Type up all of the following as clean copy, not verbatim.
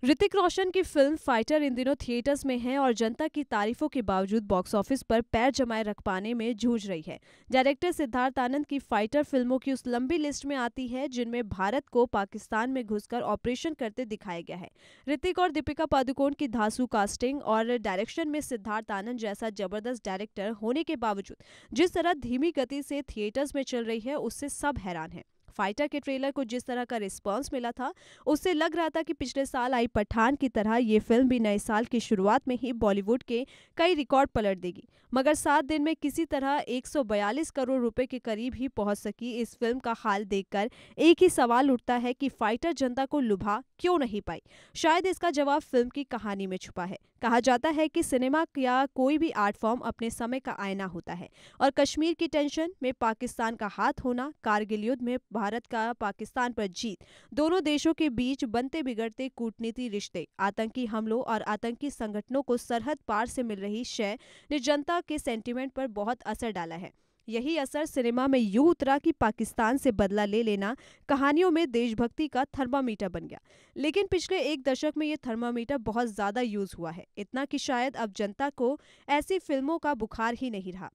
ऋतिक रोशन की film fighter इन दिनों theatres में है और जनता की तारीफों के बावजूद बॉक्स ऑफिस पर पैर जमाए रख पाने में जूझ रही है। डायरेक्टर सिद्धार्थ आनंद की फाइटर फिल्मों की उस लंबी लिस्ट में आती है जिनमें भारत को पाकिस्तान में घुसकर ऑपरेशन करते दिखाया गया है। ऋतिक और दीपिका पादुकोण की धांसू कास्टिंग और डायरेक्शन में सिद्धार्थ आनंद जैसा जबरदस्त डायरेक्टर होने के बावजूद जिस तरह धीमी गति से थिएटर्स में चल रही है उससे सब हैरान हैं। फाइटर के ट्रेलर को जिस तरह का रिस्पांस मिला था उससे लग रहा था कि पिछले साल आई पठान की तरह ये फिल्म भी नए साल की शुरुआत में ही बॉलीवुड के कई रिकॉर्ड पलट देगी। मगर 7 दिन में किसी तरह 142 करोड़ रुपए के करीब ही पहुंच सकी इस फिल्म का हाल देखकर एक ही सवाल उठता है कि फाइटर जनता को लुभा क्यों नहीं पाई। शायद इसका जवाब फिल्म की कहानी में छुपा है। कहा जाता है कि सिनेमा या कोई भी आर्ट फॉर्म अपने समय का आईना होता है और कश्मीर की टेंशन में पाकिस्तान का हाथ होना, कारगिल युद्ध में भारत का पाकिस्तान पर जीत, दोनों देशों के बीच बनते बिगड़ते कूटनीति रिश्ते, आतंकी हमलों और आतंकी संगठनों को सरहद पार से मिल रही शय ने जनता के सेंटीमेंट पर बहुत असर डाला है। यही असर सिनेमा में यूं उतरा कि पाकिस्तान से बदला ले लेना कहानियों में देशभक्ति का थर्मामीटर बन गया। लेकिन पिछले एक दशक में ये थर्मामीटर बहुत ज्यादा यूज हुआ है, इतना कि शायद अब जनता को ऐसी फिल्मों का बुखार ही नहीं रहा।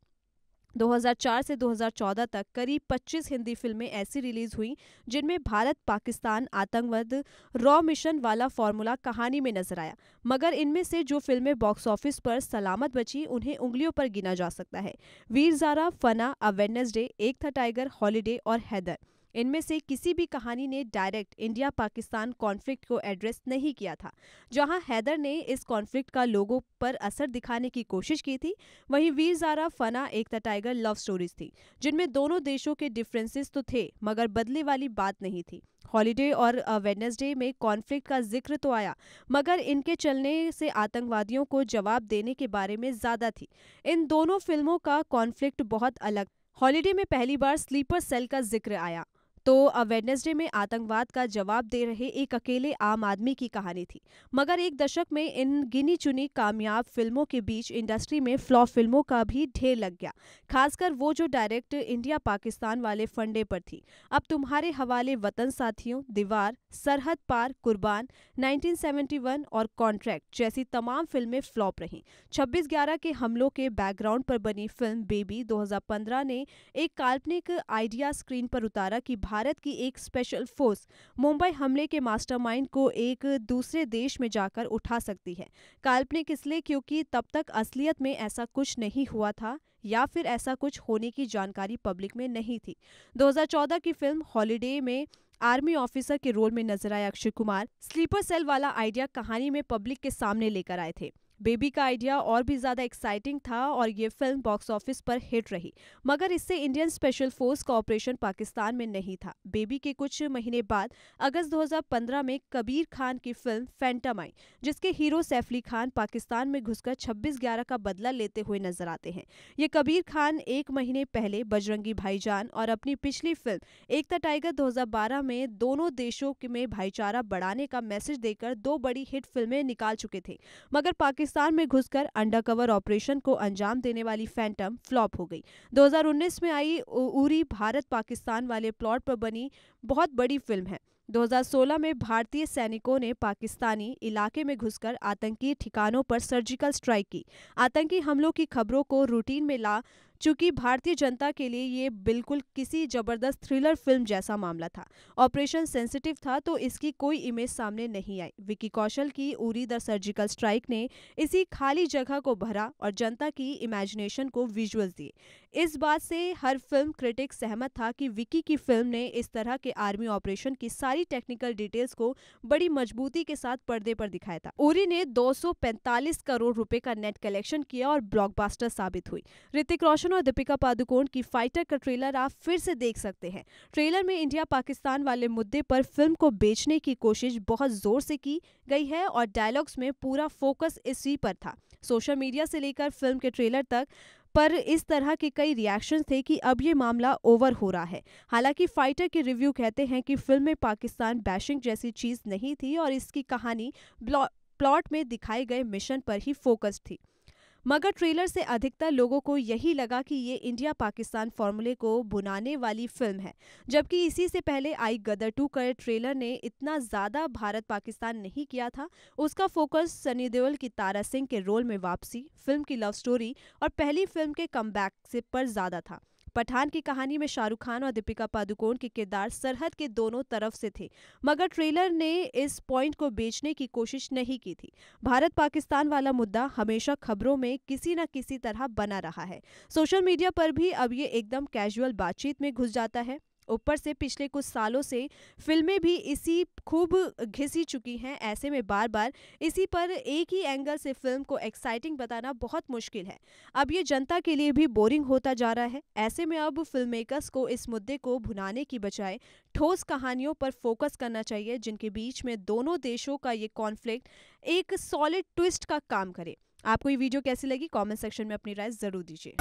2004 से 2014 तक करीब 25 हिंदी फिल्में ऐसी रिलीज हुई जिनमें भारत पाकिस्तान आतंकवाद रॉ मिशन वाला फॉर्मूला कहानी में नजर आया। मगर इनमें से जो फिल्में बॉक्स ऑफिस पर सलामत बची उन्हें उंगलियों पर गिना जा सकता है। वीर ज़ारा, फना, अ वेडनेसडे, एक था टाइगर, हॉलीडे और हैदर। इनमें से किसी भी कहानी ने डायरेक्ट इंडिया पाकिस्तान कॉन्फ्लिक्ट को एड्रेस नहीं किया था। जहां हैदर ने इस कॉन्फ्लिक्ट का लोगों पर असर दिखाने की कोशिश की थी, वहीं वीर ज़ारा, फना, एक द टाइगर लव स्टोरीज थी जिनमें दोनों देशों के डिफरेंसेस तो थे मगर बदले वाली बात नहीं थी। हॉलीडे और वेडनेसडे में कॉन्फ्लिक्ट का जिक्र तो आया मगर इनके चलने से आतंकवादियों को जवाब देने के बारे में ज्यादा थी। इन दोनों फिल्मों का कॉन्फ्लिक्ट बहुत अलग। हॉलीडे में पहली बार स्लीपर सेल का जिक्र आया तो वेडनेसडे में आतंकवाद का जवाब दे रहे एक अकेले आम आदमी की कहानी थी। मगर एक दशक में इन गिनी चुनी कामयाब फिल्मों के बीच इंडस्ट्री में फ्लॉप फिल्मों का भी ढेर लग गया, खासकर वो जो डायरेक्ट इंडिया पाकिस्तान वाले फंडे पर थी। अब तुम्हारे हवाले वतन साथियों, दीवार, सरहद पार, कुर्बान, 1971 और कॉन्ट्रैक्ट जैसी तमाम फिल्में फ्लॉप रहीं। 26/11 के हमलों के बैकग्राउंड पर बनी फिल्म बेबी 2015 ने एक काल्पनिक आइडिया स्क्रीन पर उतारा कि भारत की एक स्पेशल फोर्स मुंबई हमले के मास्टरमाइंड को एक दूसरे देश में जाकर उठा सकती है। काल्पनिक इसलिए क्योंकि तब तक असलियत में ऐसा कुछ नहीं हुआ था या फिर ऐसा कुछ होने की जानकारी पब्लिक में नहीं थी। 2014 की फिल्म हॉलीडे में आर्मी ऑफिसर के रोल में नजर आए अक्षय कुमार स्लीपर सेल वाला आइडिया कहानी में पब्लिक के सामने लेकर आए थे। बेबी का आइडिया और भी ज्यादा एक्साइटिंग था और ये फिल्म बॉक्स ऑफिस पर हिट रही, मगर इससे इंडियन स्पेशल फोर्स का ऑपरेशन पाकिस्तान में नहीं था। बेबी के कुछ महीने बाद अगस्त 2015 में कबीर खान की फिल्म फैंटम आई, जिसके हीरो सैफ अली खान पाकिस्तान में घुसकर 26/11 का बदला लेते हुए नजर आते हैं। ये कबीर खान एक महीने पहले बजरंगी भाईजान और अपनी पिछली फिल्म एक था टाइगर 2012 में दोनों देशों में भाईचारा बढ़ाने का मैसेज देकर दो बड़ी हिट फिल्में निकाल चुके थे। मगर पाकिस्तान में घुसकर अंडरकवर ऑपरेशन को अंजाम देने वाली फैंटम फ्लॉप हो गई। 2019 में आई उरी भारत पाकिस्तान वाले प्लॉट पर बनी बहुत बड़ी फिल्म है। 2016 में भारतीय सैनिकों ने पाकिस्तानी इलाके में घुसकर आतंकी ठिकानों पर सर्जिकल स्ट्राइक की। आतंकी हमलों की खबरों को रूटीन में ला चूंकि भारतीय जनता के लिए ये बिल्कुल किसी जबरदस्त थ्रिलर फिल्म जैसा मामला था। ऑपरेशन सेंसिटिव था तो इसकी कोई इमेज सामने नहीं आई। विकी कौशल की उरी द सर्जिकल स्ट्राइक ने इसी खाली जगह को भरा और जनता की इमेजिनेशन को विजुअल्स दिए। इस बात से हर फिल्म क्रिटिक सहमत था कि विकी की फिल्म ने इस तरह के आर्मी ऑपरेशन की सारी टेक्निकल डिटेल्स को बड़ी मजबूती के साथ पर्दे पर दिखाया था। उरी ने 245 करोड़ रुपए का नेट कलेक्शन किया और ब्लॉकबस्टर साबित हुई। ऋतिक रोशन और दीपिका पादुकोण की फाइटर का ट्रेलर आप फिर से देख सकते हैं। ट्रेलर में इंडिया पाकिस्तान वाले मुद्दे पर फिल्म को बेचने की कोशिश बहुत जोर से की गई है और डायलॉग्स में पूरा फोकस इसी पर था। सोशल मीडिया से लेकर फिल्म के ट्रेलर तक पर इस तरह के कई रिएक्शन थे कि अब ये मामला ओवर हो रहा है। हालांकि फाइटर के रिव्यू कहते हैं कि फिल्म में पाकिस्तान बैशिंग जैसी चीज नहीं थी और इसकी कहानी प्लॉट में दिखाए गए मिशन पर ही फोकस थी। मगर ट्रेलर से अधिकतर लोगों को यही लगा कि ये इंडिया पाकिस्तान फॉर्मूले को भुनाने वाली फिल्म है, जबकि इसी से पहले आई गदर 2 का ट्रेलर ने इतना ज़्यादा भारत पाकिस्तान नहीं किया था। उसका फोकस सनी देओल की तारा सिंह के रोल में वापसी, फिल्म की लव स्टोरी और पहली फिल्म के कमबैक से पर ज़्यादा था। पठान की कहानी में शाहरुख खान और दीपिका पादुकोण के किरदार सरहद के दोनों तरफ से थे, मगर ट्रेलर ने इस पॉइंट को बेचने की कोशिश नहीं की थी। भारत पाकिस्तान वाला मुद्दा हमेशा खबरों में किसी न किसी तरह बना रहा है। सोशल मीडिया पर भी अब ये एकदम कैजुअल बातचीत में घुस जाता है। ऊपर से पिछले कुछ सालों से फिल्में भी इसी खूब घिसी चुकी हैं। ऐसे में बार बार इसी पर एक ही एंगल से फिल्म को एक्साइटिंग बताना बहुत मुश्किल है। अब ये जनता के लिए भी बोरिंग होता जा रहा है। ऐसे में अब फिल्म मेकर्स को इस मुद्दे को भुनाने की बजाय ठोस कहानियों पर फोकस करना चाहिए, जिनके बीच में दोनों देशों का ये कॉन्फ्लिक्ट एक सॉलिड ट्विस्ट का काम करे। आपको ये वीडियो कैसी लगी? कमेंट सेक्शन में अपनी राय जरूर दीजिए।